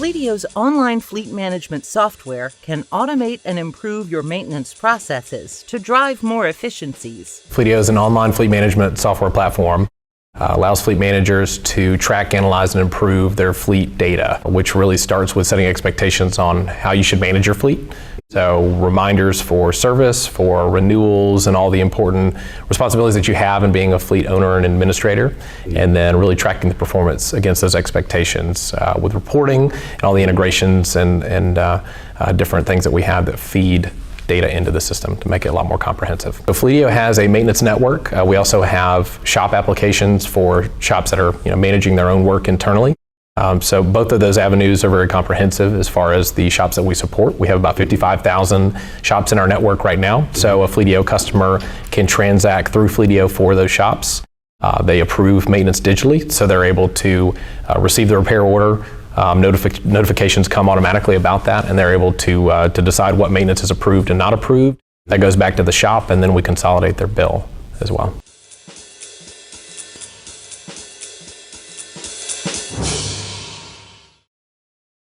Fleetio's online fleet management software can automate and improve your maintenance processes to drive more efficiencies. Fleetio is an online fleet management software platform. Allows fleet managers to track, analyze, and improve their fleet data, which really starts with setting expectations on how you should manage your fleet. So reminders for service, for renewals, and all the important responsibilities that you have in being a fleet owner and administrator, and then really tracking the performance against those expectations with reporting and all the integrations and different things that we have that feed data into the system to make it a lot more comprehensive. So Fleetio has a maintenance network. We also have shop applications for shops that are managing their own work internally. So both of those avenues are very comprehensive as far as the shops that we support. We have about 55,000 shops in our network right now. So a Fleetio customer can transact through Fleetio for those shops. They approve maintenance digitally, so they're able to receive the repair order. Notifications come automatically about that, and they're able to decide what maintenance is approved and not approved. That goes back to the shop, and then we consolidate their bill as well.